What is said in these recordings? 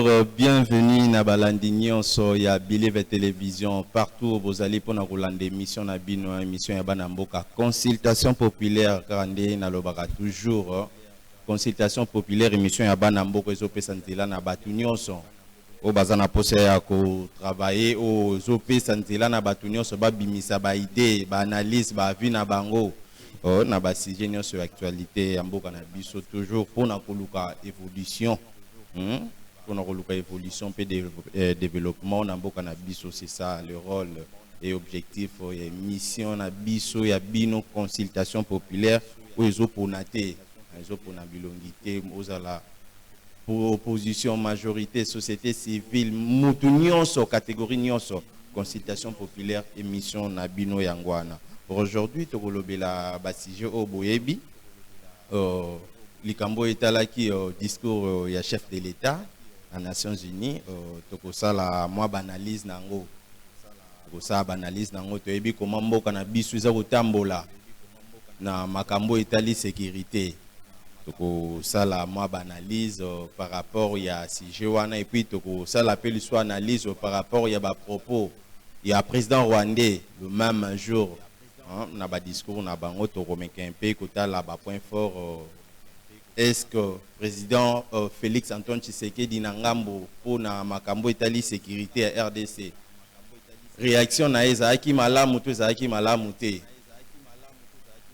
Bienvenue na balandi nyonso ya Believe Télévision partout vous allez pour na rolande émission na bino émission ya bana mboka consultation populaire grande na lobaka toujours consultation populaire émission ya bana mboka ezopesa nzela na batu nyonso o bazana posa ya ko travailler o ezopesa nzela na batu nyonso ba bimisa ba idée ba analyse ba vie na bango na ba sujet nyonso ya actualité ya mboka na biso toujours pour na koluka évolution pour la évolution et développement na mboka na biso, c'est ça le rôle et objectif et mission na biso ya bino consultation populaire ou ezoponate ezopona bilongité ozala pour opposition majorité société civile mutu nyonso catégorie nyonso consultation populaire émission na bino yangwana. Aujourd'hui tokolobela ba sujet o boyebi likambo etalaki discours ya chef de l'État aux Nations Unies, tokosala moi banalise nango, tokosala banalise nango toyebi comment mboka na biso eza kotambola na makambo etali sécurité, tokosala moi banalise par rapport ya sujet wana et puis tokosala pe l'histoire analyse par rapport ya ba propos ya président rwandais le même jour na ba discours na bango tokomeka un peu kotala ba point fort. Est-ce que le président Félix Antoine Tshisekedi Nangambo pour na makambo etali sécurité à RDC réaction na ezaki malamu to ezaki malamu te?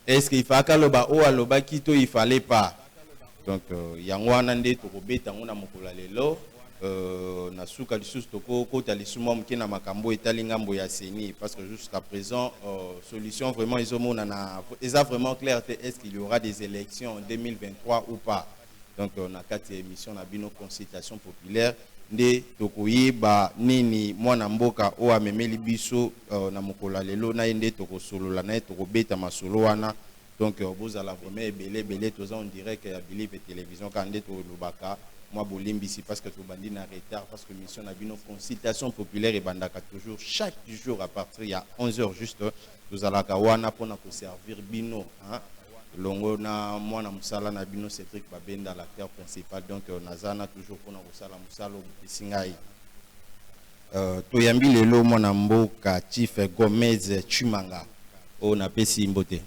Est-ce qu'il fallait kaloba o aloba kito il fallait pas? Donc yango wana nde tokobeta ngona mokolo lelo na suka lisusu tokokota lisumu moke na makambo etali ngambo ya seni parce que jusqu'à présent solution vraiment ezomona na eza vraiment clair. Est-ce qu'il y aura des élections en 2023 ou pas? Donc on a 4 émissions na bino consultation populaire nde tokoyeba nini mwana mboka o amemeli biso na mokolo lelo na nde tokosolola na tokobeta masolo wana. Donc vous allez vraiment belé tous en direct ya Believe Télévision quand nde tolobaka moi bolimbisi parce que tobandi na retard parce que mission na bino consultation populaire et bandaka toujours chaque jour à partir il y a 11h juste nous allons wana pona ko servir bino longo na mwana musala na bino Cédric Babenda l'acteur principal. Donc nazana toujours pona ko sala musalo bisingai toyambi lelo mwana mboka Chief Gomez Chimanga o na pesi mbote.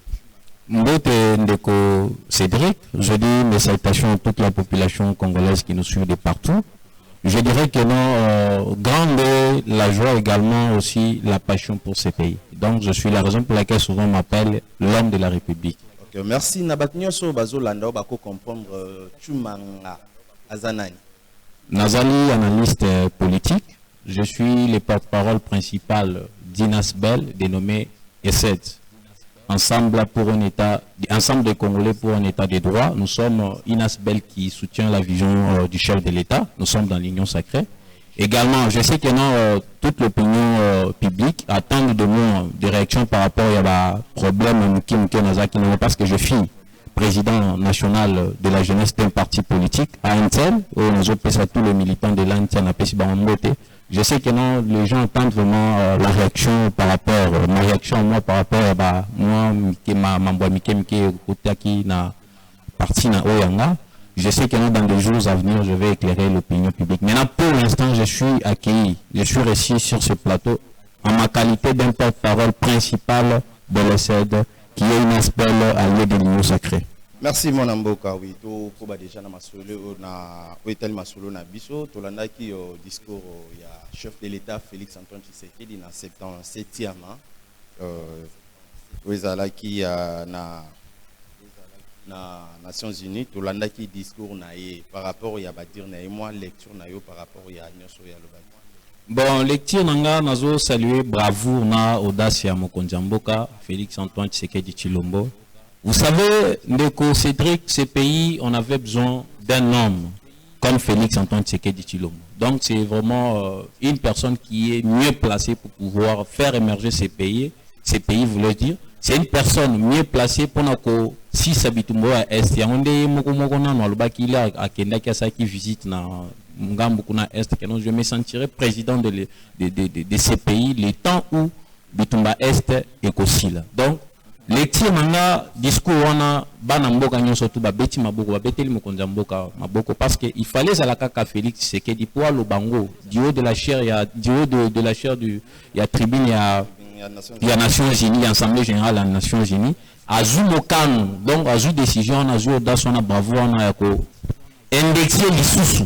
Mbote Ndeko Cédric, je dis mes salutations à toute la population congolaise qui nous suit de partout. Je dirais que non, grande est la joie également aussi la passion pour ce pays. Donc je suis la raison pour laquelle souvent on m'appelle l'homme de la République. Okay, merci. Nabatnyoso bazolanda bako comprendre Chumanga Azanani. Nazali, analyste politique. Je suis le porte-parole principal d'INASBEL dénommé ESED. Ensemble pour un État, ensemble des Congolais pour un État de droit. Nous sommes INASBEL qui soutient la vision du chef de l'État. Nous sommes dans l'Union sacrée. Également, je sais que toute l'opinion publique attend de nous des réactions par rapport à problème parce que je suis président national de la jeunesse d'un parti politique à Intel, où nous avons tous les militants de l'Intel à Pessi-Bambote. Je sais que non, les gens attendent vraiment la réaction par rapport, ma réaction moi par rapport à moi, qui m'a qui na parti na Oyanga. Je sais que non, dans les jours à venir, je vais éclairer l'opinion publique. Maintenant, pour l'instant, je suis accueilli, je suis reçu sur ce plateau en ma qualité d'un porte-parole principal de l'ESED, qui est une espèce alliée de l'Union sacrée. Merci mon amboka oui to ko ba déjà na masolo na oetel masolo na biso to landa ki discours ya chef de l'État Félix Antoine Tshisekedi na 77e wezala ki na Nations Unies to landa ki discours na ye par rapport ya ba dire na moi lecture na yo par rapport ya nyoso ya loba. Bon, lecture nanga nazo saluer bravoure na audace ya mokonzi mboka Félix Antoine Tshisekedi Tshilombo. Vous savez, Ndeko Cédric, ce pays, on avait besoin d'un homme comme Félix Antoine Tshisekedi Tshilombo. Donc, c'est vraiment une personne qui est mieux placée pour pouvoir faire émerger ces pays. Ces pays, voulait dire, c'est une personne mieux placée pour nous si s'habitumbo à Est. Il y a un des mokomokona no alba qui a à Kenda qui visite na Ngambo kuna Est. Je me sentirais président de ces pays, les temps où Bitumba Est est aussi là. Donc lecture manga discours wana bana mboka nyonso tu babeti maboko babeteli mokonzi mboka maboko parce que il fallait za la kaka Félix Tshisekedi pour le bango du haut de la chair de la chair du ya tribune ya Nations Unies, Assemblée générale des Nations Unies azu mokano donc azu décision azu audace na bravo na yako indexer lisusu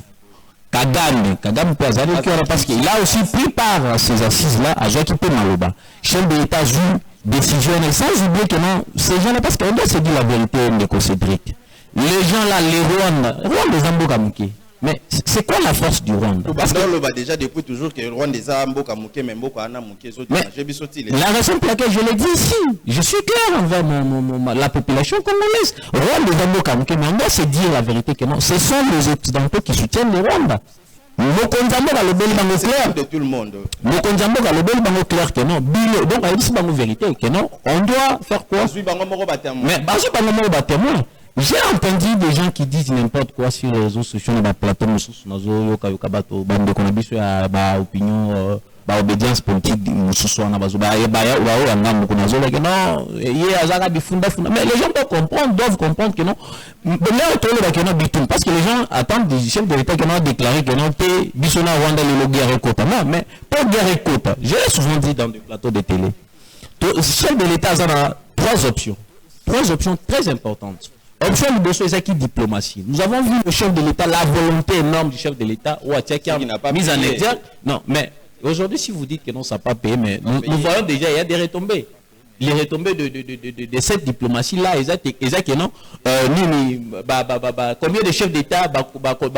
Kagame peut azali parce qu'il a aussi pris part à ces assises là à Joaki pe maloba chef de l'État azu décision et sans oublier que non ces gens là parce qu'on doit se dire la vérité de Cédric les gens là les Rwanda Zamboka Muke mais c'est quoi la force du Rwanda parce que déjà depuis toujours que le Rwanda Zamboka Muke même Mboka ana Muke la raison pour laquelle je l'ai dit ici je suis clair envers la population congolaise Rwanda Zamboka Muke mais on doit se dire la vérité que non ce sont les occidentaux qui soutiennent le Rwanda Mokonzamboka le bel bango clair de tout le monde Mokonzamboka le bel bango clair que non donc il dit bango vérité que non on doit faire quoi mais basu bango moko ba témoin j'ai entendu des gens qui disent n'importe quoi sur les réseaux sociaux na plateau mususu nazo yoka bato bande kona biso ya ba opinion ba obédience politique mususu na bazo ba ya ngambo kuna zo que non yé azaka bifunda funda mais les gens doivent comprendre que non là autour de que non bitum parce que les gens attendent du chef de l'État qui a déclaré que non te biso na Rwanda le guerre kota non mais pas guerre kota je l'ai souvent dit dans des plateaux de télé le chef de l'État a trois options très importantes. Option de c'est qui diplomatie. Nous avons vu le chef de l'État, la volonté énorme du chef de l'État, qui a mise en exergue. Non, mais aujourd'hui, si vous dites que non, ça n'a pas payé, mais nous voyons déjà, il y a des retombées. Les retombées de cette diplomatie-là, exact que non. Combien de chefs d'État,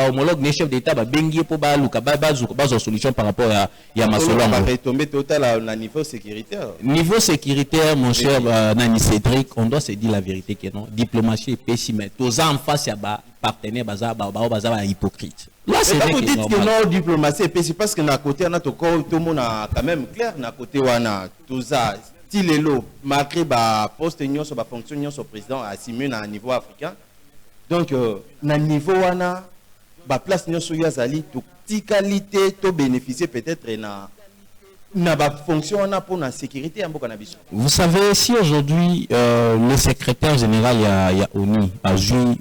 homologue les chefs d'État, bengi pour une solution par rapport à ma solution. Retombée totale à niveau sécuritaire. Niveau sécuritaire, mon cher Nani Cédric, on doit se dire la vérité que non. Diplomatie est pessimiste. Tous en face, il y a partenaires hypocrite. Là, c'est quand vous dites que non, diplomatie est pessimiste, parce que d'un côté, on a tout le monde quand même clair, d'un côté, on a tout ça. Tilelo, malgré la poste sur la fonction sur président assimilé à niveau africain. Donc, à niveau wana, la place sur Yazali, toute qualité, tout bénéficier peut-être na la fonction pour la sécurité en Bokanabiso. Vous savez, si aujourd'hui le secrétaire général ONU a joué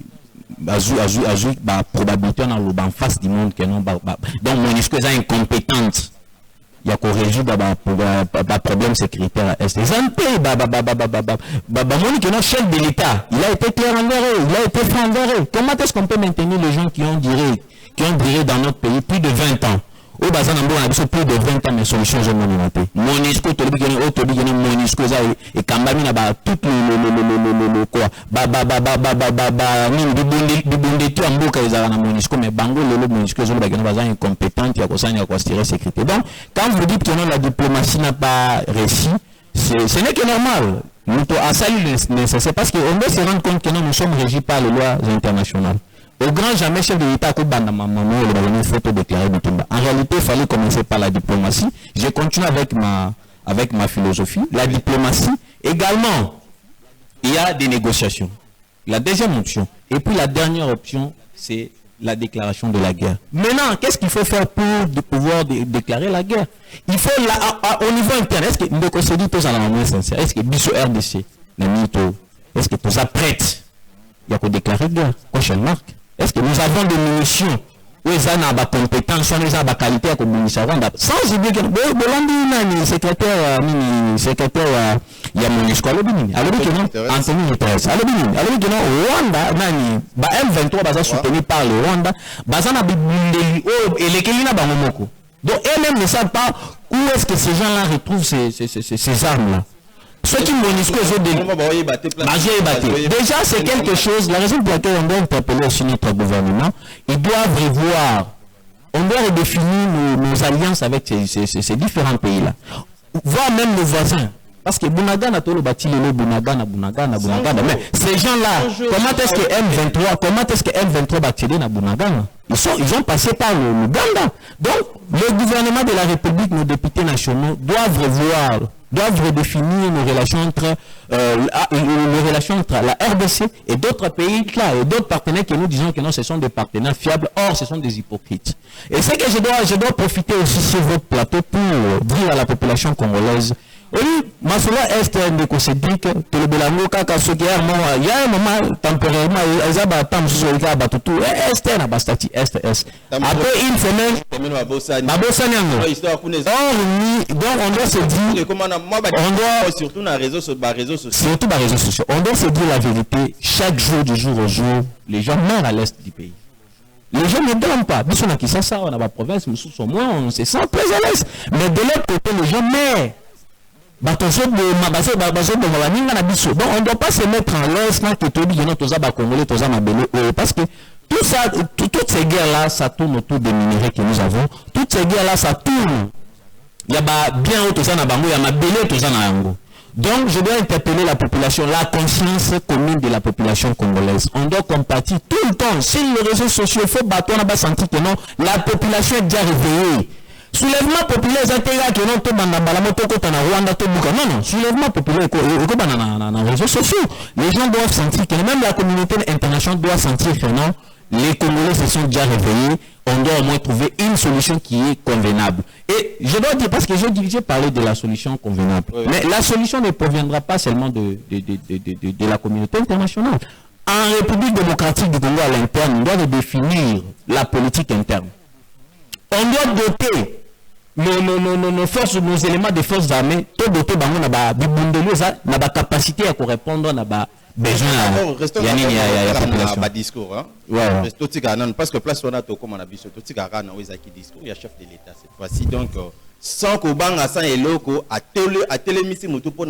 la probabilité en face du monde que non, donc MONUSCO est incompétente. Il y a corrigé le problème sécuritaire à Est. Les pays, chef de l'État, il a été clair envers eux, il a été franc envers eux. Comment est-ce qu'on peut maintenir les gens qui ont duré dans notre pays plus de 20 ans? Au bazar on a plus de 20 ans, mais solutions sont monumentées. MONUSCO, MONUSCO, et Kambami n'a pas tout le quoi. MONUSCO, mais Bango, le MONUSCO, ils incompétent, il y a quoi sécurité. Donc, quand vous dites que non, la diplomatie n'a pas réussi, ce n'est que normal. Nous avons salué nécessaire parce qu'on doit se rendre compte que nous sommes régis par les lois internationales. Au grand jamais chef de l'État il faut déclarer Bitumba. En réalité, il fallait commencer par la diplomatie. Je continue avec ma philosophie. La diplomatie, également, il y a des négociations. La deuxième option. Et puis la dernière option, c'est la déclaration de la guerre. Maintenant, qu'est-ce qu'il faut faire pour pouvoir déclarer la guerre? Il faut, au niveau interne, est-ce que nous concédons tous à la manière sincère? Est-ce que Bissot RDC, est-ce que tout ça prête? Il y a qu'à déclarer guerre. Prochaine marque. Est-ce que nous avons des munitions où ils ont des compétences, où ils ont des qualités à communication? Sans oublier que le secrétaire, il y a MONUSCO, alors Anthony Guterres, alors Rwanda, M23 est soutenu par le Rwanda, et les Kenyans Bangomoko. Donc, eux-mêmes ne savent pas où est-ce que ces gens-là retrouvent ces armes-là. Ceux qui MONUSCO déjà c'est quelque chose, la raison pour laquelle on doit interpeller aussi notre gouvernement, ils doivent revoir, on doit redéfinir nos alliances avec ces différents pays-là, voire même nos voisins. Parce que Bunagana, mais ces gens-là, comment est-ce que M23 va accéder à Bunagana? Ils ont passé par l'Ouganda. Donc, le gouvernement de la République, nos députés nationaux, doivent redéfinir nos relations entre la RDC et d'autres pays là, et d'autres partenaires que nous disons que non, ce sont des partenaires fiables, or ce sont des hypocrites. Et c'est que je dois profiter aussi sur votre plateau pour dire à la population congolaise, Oui, Massola Est ndeko Cédric, to le belango kaka soki ya il y a un moment temporairement ezaba tam so ka batutu Est na bastati Est. Après une semaine babosani yango. Donc on doit se dire on doit surtout dans réseaux sociaux. Surtout dans les réseaux sociaux. On doit se dire la vérité, chaque jour du jour au jour, les gens meurent à l'est du pays. Les gens ne dorment pas. Bis on a qui ça, on a ma province, nous sommes moins, on se sent très à l'aise. Mais de l'autre côté, les gens meurent. Donc on ne doit pas se mettre en l'aise quand tu te dis que parce que tout ça, toutes ces guerres-là, ça tourne autour des minéraux que nous avons. Toutes ces guerres-là, ça tourne. Il y a bien autre ça na bango, il y a ma belé autre ça na yango. Donc, je dois interpeller la population, la conscience commune de la population congolaise. On doit compatir tout le temps. Si les réseaux sociaux, il faut battre, on n'a pas senti que non, la population est déjà réveillée. Soulèvement populaire, c'est que non, tout le monde non, soulèvement populaire, les réseaux sociaux. Les gens doivent sentir que même la communauté internationale doit sentir que non, les Congolais se sont déjà réveillés. On doit au moins trouver une solution qui est convenable. Et je dois dire, parce que j'ai parlé de la solution convenable, oui. Mais la solution ne proviendra pas seulement de la communauté internationale. En République démocratique du Congo à l'interne, on doit définir la politique interne. On doit doter nos forces, nos éléments de forces armées, tout doter la capacité à répondre à besoin à la population. Discours, hein? Parce que place on a tout comme on a vu, tout discours, il y a chef de l'État cette fois-ci. Donc, sans qu'on banque à 100 et loco, à télémissi, mon tout pour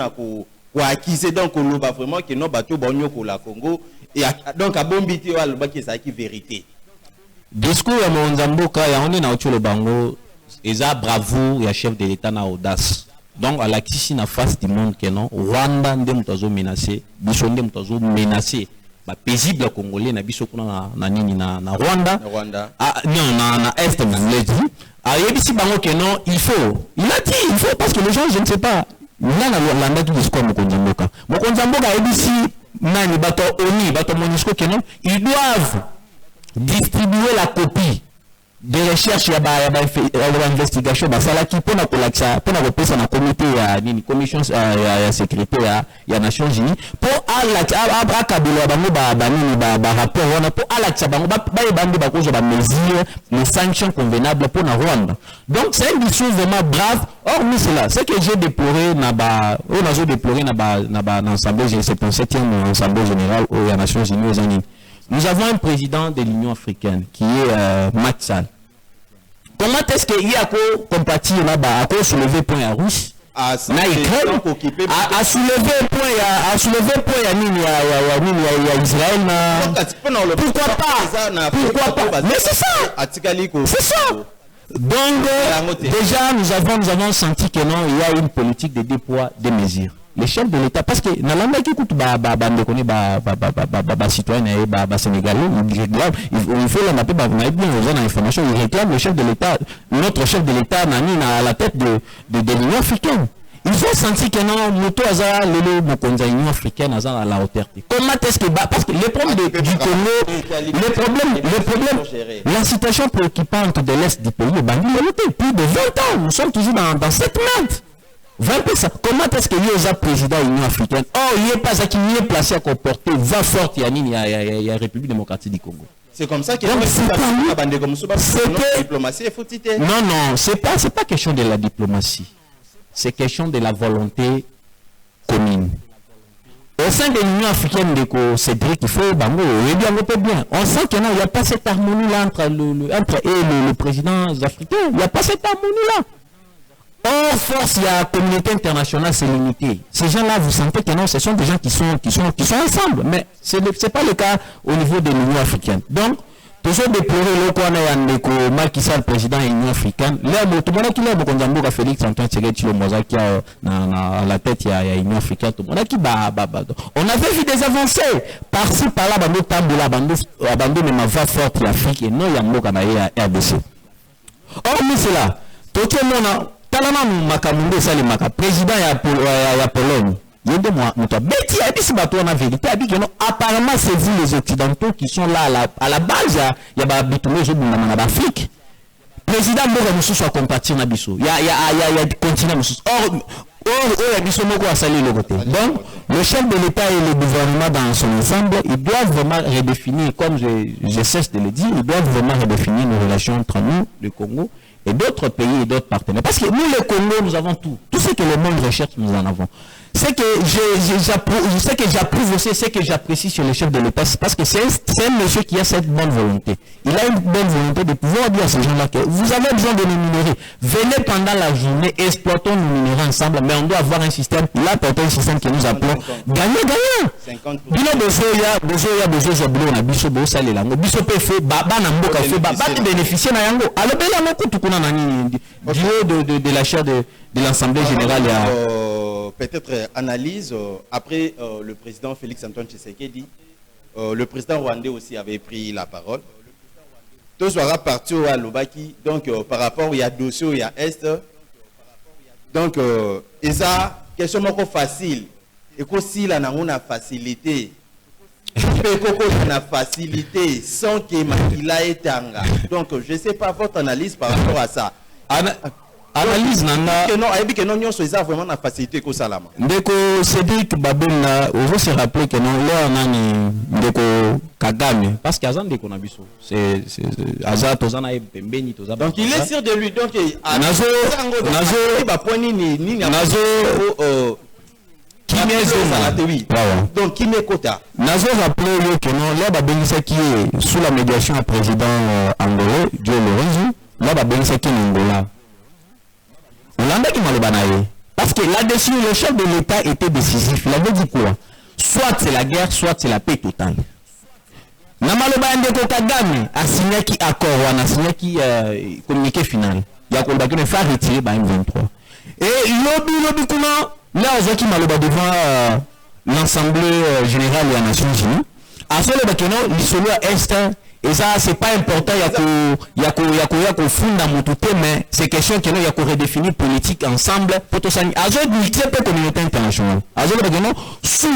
acquiser donc on va vraiment que nos bateaux bagno pour la Congo et donc à bombiter le bac qui vérité. Discours à mon Zamboka, on est dans le bango, et ça bravoure, il y a chef de l'État na audace. Donc, à la Kisi na face du monde que non, Rwanda ndem tozo menacé, biso ndem tozo menacé, ba paisible congolais na biso kuna na Rwanda. Ah non na est na l'est. Ah yebisi bango que non, il a dit il faut parce que les gens je ne sais pas. Là na Rwanda qui discours Mokonzamboka. Mokonzamboka yebisi nani bato oni bato monisco que non, ils doivent distribuer la copie de recherche ya investigation basala ki pona kolaksa pona kopesa na comité ya nini commission ya sécurité ya Nations Unies pour akabelo bango ba rapport wana pour alaksa bango ba bandi ba kozo ba mesures les sanctions convenables pour na Rwanda. Donc c'est un discours vraiment brave. Hormis cela, ce que j'ai déploré on a déploré na l'Assemblée 77e Assemblée générale aux Nations Unies. Nous avons un président de l'Union africaine qui est Macky Sall. Comment est-ce qu'il y a compatir là-bas, à soulever point à Russie, à soulever point à Israël, pourquoi pas? Mais c'est ça. C'est ça. Donc, déjà, nous avons senti que non, il y a une politique de deux poids, deux mesures. Les chefs de l'État, parce que dans la qui écoute citoyen sénégalais, il faut l'information, il réclame le chef de l'État, notre chef de l'État à la tête de l'Union africaine. Il faut sentir que non, Moto Azara, l'Union africaine à la hauteur. Comment est-ce que parce que les problèmes du Congo, les problèmes, la situation préoccupante de l'Est du pays, plus de 20 ans, nous sommes toujours dans cette merde. Comment est-ce qu'il y a un président de l'Union africaine? Oh, il n'est pas ça qui est placé à comporter 20 fortes, il y a la République démocratique du Congo. C'est comme ça qu'il y a diplomatie. Non, c'est pas question de la diplomatie. C'est question de la volonté commune. Au sein de l'Union africaine, Cédric, il faut bien. On sent qu'il n'y a pas cette harmonie-là entre le président africain. Il n'y a pas cette harmonie-là. Or, force, il y a la communauté internationale, c'est limité. Ces gens-là, vous sentez que non, ce sont des gens qui sont ensemble. Mais ce n'est pas le cas au niveau de l'Union africaine. Donc, toujours déplorer le qu'on a Macky Sall, président de l'Union africaine. Là, tout le monde qui l'a beaucoup Félix Antoine Tshisekedi Tshilombo qui a à la tête, il y a l'Union africaine. Tout le monde qui on avait vu des avancées. Par-ci, par-là, bando tamboula, bando même va forte l'Afrique et non, il y a un mot qu'on a RDC. Or, mais c'est là. Tout le monde président ya Pologne. Apparemment, c'est vous les Occidentaux qui sont là à la base. Il y a des Afrique. Président Moura Moussou soit compatir na biso. Il y a des continents Moussou. Or, Donc, le chef de l'État et le gouvernement dans son ensemble, ils doivent vraiment redéfinir, comme je cesse de le dire, ils doivent vraiment redéfinir nos relations entre nous, le Congo, et d'autres pays et d'autres partenaires. Parce que nous, le Congo, nous avons tout. Tout ce que le monde recherche, nous en avons. Ce que j'approuve aussi, ce que j'apprécie sur le chef de l'État, parce que c'est un monsieur qui a cette bonne volonté. Il a une bonne volonté de pouvoir dire à ces gens-là que vous avez besoin de nos minéraux. Venez pendant la journée, exploitons nos minéraux ensemble, mais on doit avoir un système, là, un système que nous appelons gagnant-gagnant. Bilo besoya besoya on a biso bo sale la ngo biso pe fait baba na mboka fait baba bénéficier na yango alors bela moko tukuna na nini de la chaire de l'Assemblée générale peut-être analyse après le président Félix Antoine Tshisekedi, le président rwandais aussi avait pris la parole. Tout sera parti à Lobaki, donc par rapport il y a dossier il y a est, donc et ça question moko facile et qu'aussi là on a facilité, la facilité sans que Makila ait tanga. Donc je sais pas votre analyse par rapport à ça. Analyse nana que non ayebi que non nyonso eza vraiment na facilité ko salama ndeko Cédric Babena on se rappeler que non là nani ndeko Kagame parce que azan ndeko na biso c'est aza tozana pembeni toza donc il est sûr de lui donc nazo ba poni ni nazo donc qui n'est quota nazo rappeler que non là babengisa qui est sous la médiation du président angolais Joe Lorenzo là babengisa qui est Angola. Parce que là-dessus, le chef de l'État était décisif. Il avait dit quoi? Soit c'est la guerre, soit c'est la paix totale. Namaloba Ndeko Kagame a signé qui accord, a signé qui communiqué final. Il y a qu'on va faire retirer M23. Et lobby comment là on qui maloba devant l'Assemblée générale des Nations Unies. À ce moment-là, l'isolo est et ça c'est pas important il y a qu'on funda motuté mais c'est question que nous y a qu'on redéfinir politique ensemble pour tout ça azo multiple communauté internationale azo sous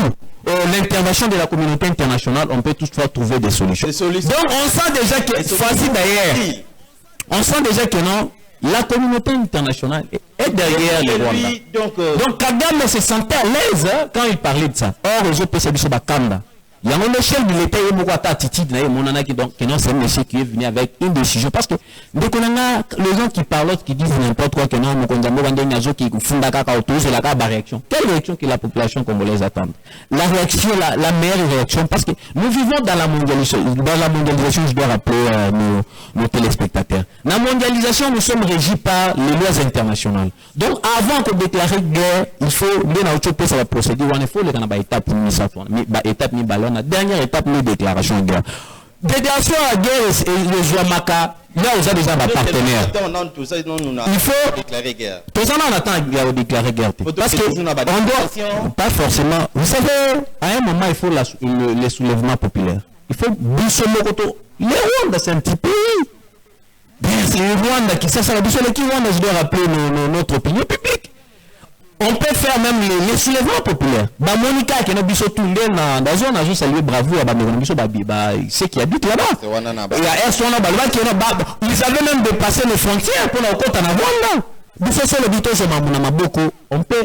l'intervention de la communauté internationale on peut toutefois trouver des solutions. Donc on sent déjà que facile d'ailleurs on sent déjà que non la communauté internationale est derrière le Rwanda. Donc Kagame se sentait à l'aise quand il parlait de ça. Or les autres PCB sont bakanda. Il y a un échelle de l'État et beaucoup d'attitude qui non c'est un monsieur qui est venu avec une décision parce que dès qu'on a les gens qui parlent qui disent n'importe quoi que non qui font la réaction. Quelle réaction que la population congolaise attend? La réaction la meilleure réaction parce que nous vivons dans la mondialisation je dois rappeler nos téléspectateurs. La mondialisation nous sommes régis par les lois internationales. Donc avant de déclarer guerre il faut bien à ça va procéder il faut les étape étape ni ballon. La dernière étape, les déclarations de guerre. Déclaration à guerre et le Jouamaka, là, vous avez déjà ma partenaire. Il faut déclarer guerre. Tout ça, on attend de déclarer guerre. Parce que on doit, pas forcément. Vous savez, à un moment, il faut les soulèvements populaires. Il faut Bissolokoto. Les Rwanda, c'est un petit pays. C'est le Rwanda qui ça, la Bissolokoto qui Rwanda, je dois rappeler notre opinion publique. On peut faire même les soulèvements populaires. Bah Monica qui n'a biso tout dans la zone a juste salué bravo à Bamérobiso ceux qui habitent là-bas. Il y a ils avaient même dépassé les frontières pour la côte en Rwanda.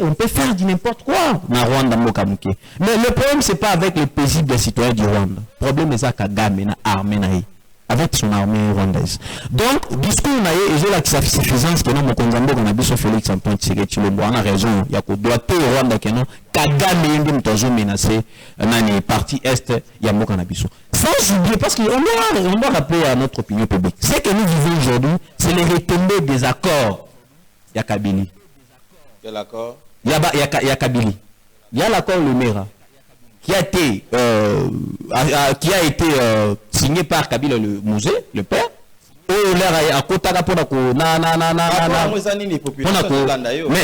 On peut faire du n'importe quoi dans Rwanda Mokamuke. Mais le problème c'est pas avec les paisibles des citoyens du Rwanda. Le problème c'est avec Kagame na armée naïe. Avec son armée rwandaise. Donc, discours naïe, et j'ai la suffisance que non, mon conzambo, qu'on a dit sur Félix Antoine Tshisekedi, on a raison, il y a qu'au doit au Rwanda que non, Kagame yindi mtozo menacé, nani, parti Est, il y a mon cannabis. Sans oublier, parce qu'on doit rappeler à notre opinion publique, ce que nous vivons aujourd'hui, c'est les retombées des accords. Il y a Kabili. Quel accord? Il y a Kabili. Il y a l'accord Lumera. Qui a été signé par Kabila le musée, le père. Mais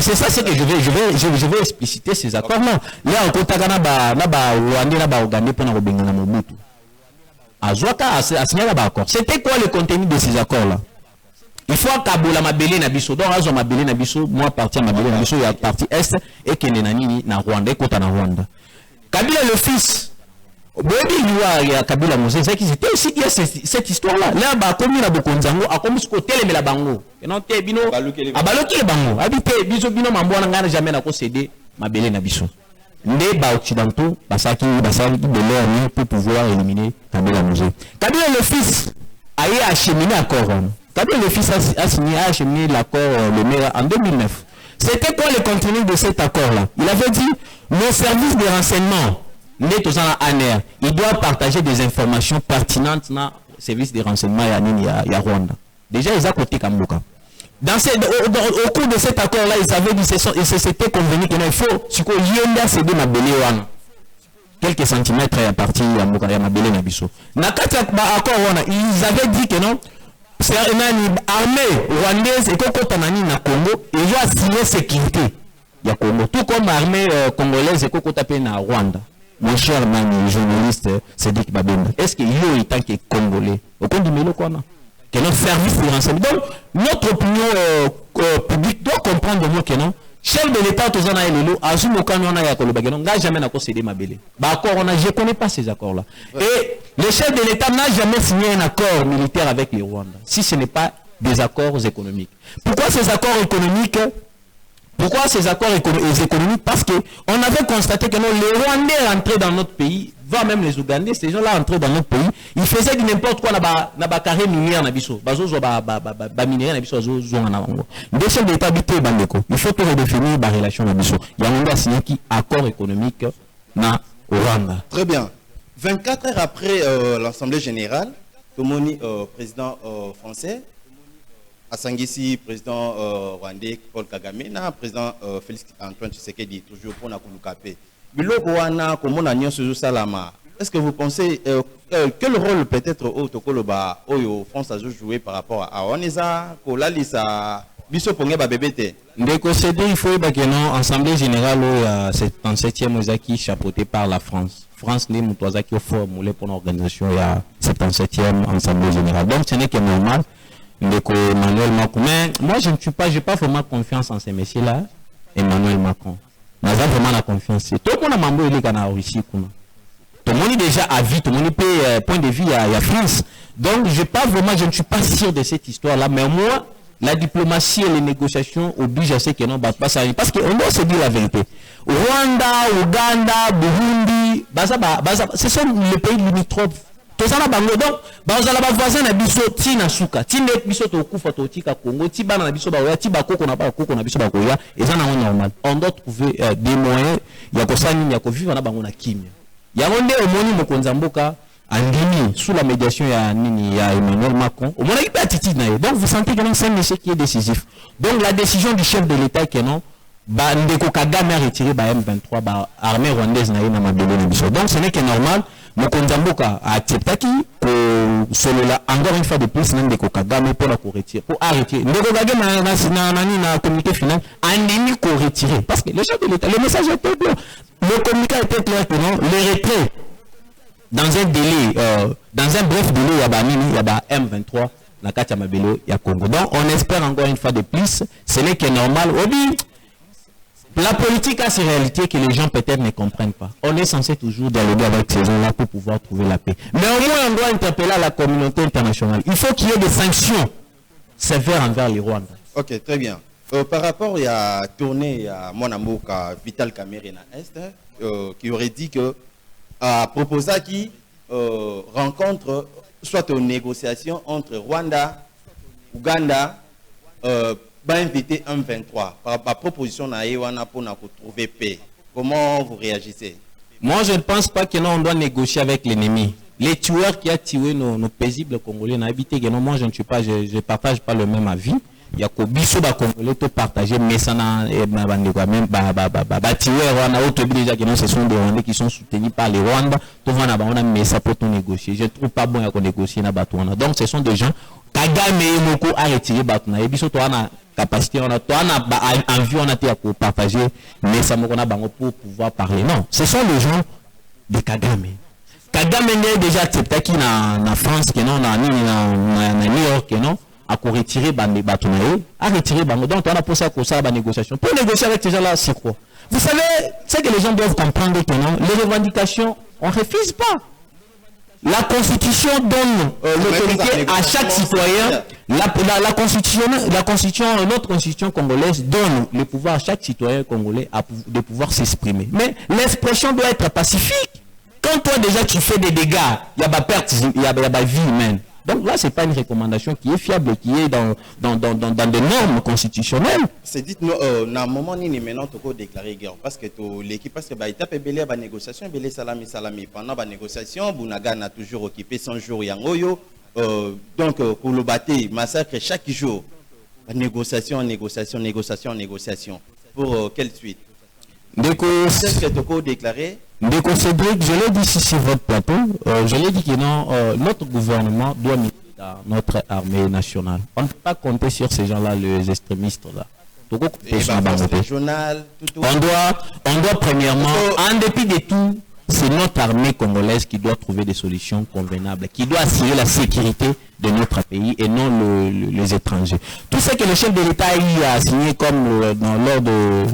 c'est ça ce que je vais expliciter ces accords-là. Là, en Kotagana, c'était quoi le contenu de ces accords-là? Il faut qu'Aboula Mabélé Nabiso, donc Azo Mabélé Nabiso, moi parti à Mabélé Nabiso, il y a partie Est et Kenenani na Rwanda, et Kota na Rwanda. Kabila le fils, Bobi ya Kabila Mose, c'est qu'ils étaient aussi il y a cette histoire là. Là ba komi na bokonzango akomi ko telemela bango. Non te bino abaloki le bango. Habité biso bino mambo na ngana jamais na ko céder mabele na biso. Nde ba occidentaux basaki de leur pour pouvoir éliminer Kabila Mose. Kabila le fils a acheminé accord. Kabila le fils a acheminé l'accord le maire en 2009. C'était quoi le contenu de cet accord-là? Il avait dit, nos services de renseignement, il doit partager des informations pertinentes dans le service de renseignement à Rwanda. Déjà, ils ont côté Kamboka. Au cours de cet accord-là, ils avaient dit, c'était convenu qu'il faut, céder ma belé quelques centimètres à partir de ma belé Nabiso. Ils avaient dit que non, c'est une armée rwandaise et Tanani na Congo, ils ont assigné sécurité. Il y a Congo. Tout comme l'armée congolaise et Koko tapé na Rwanda. Mon cher mani, journaliste Cédric Babenda, est-ce qu'il y a eu tant que Congolais au compte du Mélo qu'on a? Que notre service de renseignement. Donc, notre opinion publique doit comprendre le mot que non. Chef de l'État, tous en a élu, Azum Okanona Yakolobagano, n'a jamais cédé ma belle. Je ne connais pas ces accords-là. Et le chef de l'État n'a jamais signé un accord militaire avec les Rwandais, si ce n'est pas des accords économiques. Pourquoi ces accords économiques? Pourquoi ces accords économiques? Parce qu'on avait constaté que non, les Rwandais rentraient dans notre pays, voire même les Ougandais, ces gens-là rentraient dans notre pays, ils faisaient du n'importe quoi dans le carré minière, il faut tout redéfinir la relation. Il y a un signé qui accord économique na Rwanda. Très bien. 24 heures après l'Assemblée générale, Tomoni, président français, Asangisi, président rwandais Paul Kagame, na président Félix Antoine Tshisekedi, toujours pour Nakulukape. Biloko wana komona nyonso salama. Est-ce que vous pensez quel rôle peut-être au Tokoloba Oyo France a joué par rapport à Oneza Kolalisa biso ponge ba bébé? Ndeko cédé il faut que non assemblée générale au 77e Ozaki chapeauté par la France. France les Moutouazaki au formulé pour l'organisation il y a 77e assemblée générale. Donc ce n'est que normal. Emmanuel Macron. Mais moi, je n'ai pas vraiment confiance en ces messieurs-là. Emmanuel Macron. Je n'ai vraiment la confiance. Tout le monde a membre en Russie. Tout le monde est déjà à vie. Tout le monde peut point de vue à France. Donc, je ne suis pas sûr de cette histoire-là. Mais moi, la diplomatie et les négociations obligent à ce que non, pas ça. Parce qu'on doit se dire la vérité. Rwanda, Ouganda, Burundi, ce sont les pays limitrophes. Donc, les voisins na biso tina suka tinde biso to kufa to tika Congo ti bana na biso ba ya ti ba koko na ba koko na biso ba ko ya eza na normal. On doit trouver des moyens ya ko sani ya ko vivre na bango na kimia ya nde omoni mokonza mboka andimi sous la médiation ya nini ya Emmanuel Macron au mona ki attitude na ye. Donc vous sentez que c'est un monsieur qui est décisif. Donc la décision du chef de l'État que non ba ndeko Kagame a retiré ba M23 ba armée rwandaise na ye na mabele na biso. Donc ce n'est que normal. Mokonzamboka a accepté cela encore une fois de plus Ndeko Kagame pour la retirer pour arrêter Ndeko Kagame na communiqué final andimi ko retirer parce que le chef de l'État le message était clair, le communiqué était clair que non les retraits dans un délai dans un bref délai il y a M23 na kati ya mabelo ya Congo. Donc on espère encore une fois de plus, ce n'est que normal. La politique a ces réalités que les gens peut-être ne comprennent pas. On est censé toujours dialoguer avec ces gens-là pour pouvoir trouver la paix. Mais au moins, on doit interpeller la communauté internationale. Il faut qu'il y ait des sanctions sévères envers les Rwandais. Ok, très bien. Par rapport à tournée à mon amour Vital Kamerhe na Est, qui aurait dit que proposa qui rencontre soit une négociation entre Rwanda, Ouganda, va inviter un 23 par proposition na Ewana pour trouver paix. Comment vous réagissez? Moi, je ne pense pas que non, on doit négocier avec l'ennemi. Les tueurs qui ont tué nos paisibles Congolais n'ont habité que non, moi je ne suis pas, je partage pas le même avis. Il y a que biso ba Congolais tout partager, mais ça n'a même tueurs on a autre déjà que non, ce sont des Rwandais qui sont soutenus par les Rwandais. Tout va on a mais ça pour tout négocier. Je trouve pas bon à négocier na batouana. Donc ce sont des gens Kagame et Moko a retiré batouana. Et biso toi on a capacité, on a envie, on a été à partager, mais ça m'a pour pouvoir parler. Non, ce sont les gens de Kagame. Kagame est déjà accepté qui na France, que non, na New York, que non. à retirer Batonae, à retirer Bango. Donc, on a pour ça la négociation. Pour négocier avec ces gens-là, c'est quoi? Vous savez, c'est que les gens doivent comprendre que non, les revendications, on ne refuse pas. La Constitution donne l'autorité à chaque citoyen. La Constitution, notre Constitution congolaise donne le pouvoir à chaque citoyen congolais de pouvoir s'exprimer. Mais l'expression doit être pacifique. Quand toi déjà tu fais des dégâts, il y a pas perte, il y a pas vie humaine. Donc là, ce n'est pas une recommandation qui est fiable, qui est dans des normes constitutionnelles. C'est dites-nous, dans un moment où nous maintenant déclarer guerre, parce que l'équipe, parce que l'étape est belle, la négociation, belle salami. Pendant la négociation, Bounaga a toujours occupé 100 jours Yangoyo. Donc, pour le battre, massacre chaque jour. Négociation. Pour quelle suite? Qu'est-ce que tu as déclaré? Ndeko Cédric, je l'ai dit ici sur votre plateau, je l'ai dit que non, notre gouvernement doit mettre dans notre armée nationale. On ne peut pas compter sur ces gens-là, les extrémistes là. On doit premièrement, en dépit de tout, c'est notre armée congolaise qui doit trouver des solutions convenables, qui doit assurer la sécurité de notre pays et non les étrangers. Tout ce que le chef de l'État a signé comme lors de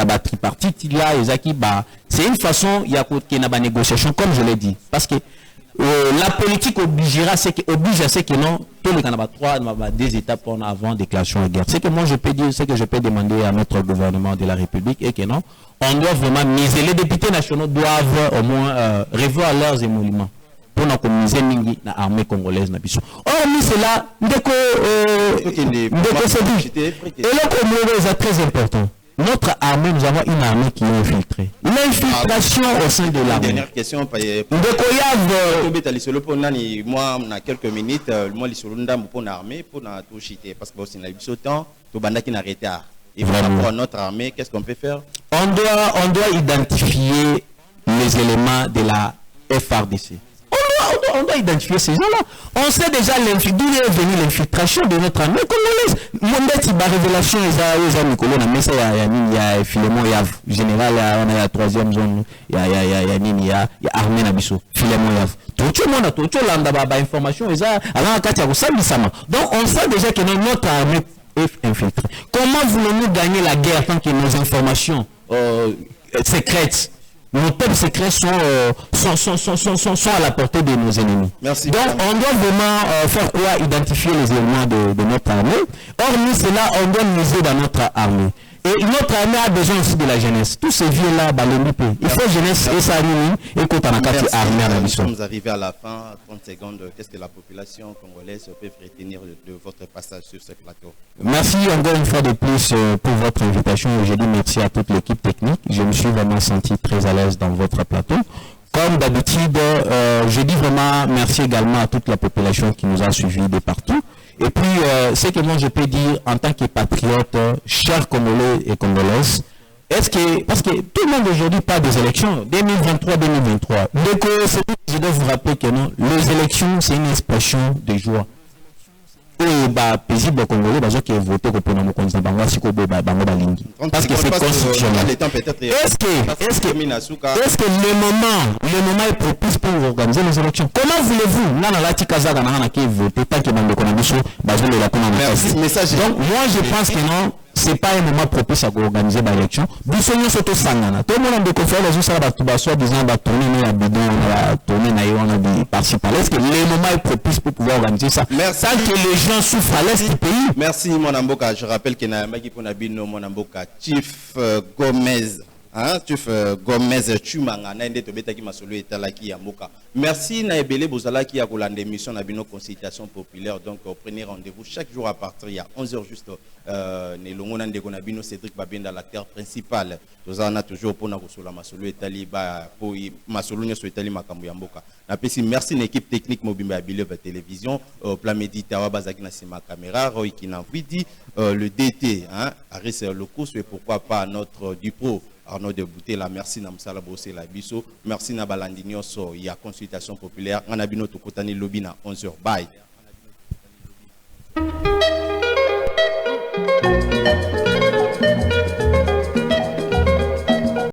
la tripartite, c'est une façon, il y a une négociation, comme je l'ai dit. Parce que la politique oblige à ce que non, tous les Canada 3, des étapes avant déclaration de guerre. C'est que moi je peux dire, c'est que je peux demander à notre gouvernement de la République et que non, on doit vraiment miser. Les députés nationaux doivent au moins revoir leurs émoluments pour nous communiser l'armée congolaise. Hormis cela, et là, c'est très important. Notre armée, nous avons une armée qui est infiltrée. L'infiltration au sein de l'armée. Dernière question. Moi, on a quelques minutes. Moi, je suis pour l'armée, pour tout chiter. Parce que c'est un temps, tout le monde qui n'a arrêté. Et par rapport à notre armée, qu'est-ce qu'on peut faire? On doit identifier les éléments de la FRDC. On doit identifier ces gens-là. On sait déjà d'où est venue l'infiltration de notre armée congolaise. Il y a révélation, il y a Philémon, il y a général, il y a troisième zone, il y a armée Nabiso, Philémon, il y a tout le monde a tout le monde a information, donc on sait déjà que notre armée est infiltrée. Comment voulons-nous gagner la guerre tant que nos informations secrètes, nos top secrets sont à la portée de nos ennemis? Merci. Donc, on doit vraiment faire quoi? Identifier les éléments de notre armée. Hormis cela, on doit miser dans notre armée. Et notre armée a besoin aussi de la jeunesse. Tous ces vieux-là, il faut jeunesse et ça et quand on a armée à la mission. Nous sommes arrivés à la fin, 30 secondes. Qu'est-ce que la population congolaise peut retenir de votre passage sur ce plateau? Merci encore une fois de plus pour votre invitation. Je dis merci à toute l'équipe technique. Je me suis vraiment senti très à l'aise dans votre plateau. Comme d'habitude, je dis vraiment merci également à toute la population qui nous a suivis de partout. Et puis, ce que moi je peux dire en tant que patriote, chers Congolais et Congolaises, parce que tout le monde aujourd'hui parle des élections, 2023-2023. Donc, je dois vous rappeler que non, les élections, c'est une expression de joie. Et paisible Congolais, qui est voté pour nous parce que c'est constitutionnel. Est-ce que le moment est propice pour organiser les élections? Comment voulez-vous donc moi je pense que non, c'est pas un moment propice à organiser l'élection. Tout le monde a conféré les autres soit disant tourner à bidon, tourner par-ci par-là. Est-ce que le moment est propice pour pouvoir organiser ça? Tant que les gens souffrent à l'est du pays. Merci mon amboka. Je rappelle que Naamaki Ponabino mon amboka Chief Gomez. Hein, Chief Gomez Chumanga na ndé tobeta ki masolo etalaki ya mboka. Merci na ebele bozala ki ya kolanda émission na bino consultation populaire. Donc prenez rendez-vous chaque jour à partir il y a 11h juste ne longo na ndeko na bino Cédric Babenda l'acteur principal. Tozana toujours pour na kosola masolo etali ba po masolo nyoso etali makambo ya mboka. Na pesi merci na équipe technique Mobimba Bilova télévision plan méditawa bazaki na sima caméra Roy Kinavidi le DT hein Aris le course et pourquoi pas notre Dupro Arnaud de Boutela, merci na msala bossé la biso, merci na balandi nyonso ya consultation populaire, on a bino tokotani lobby na 11h. Bye.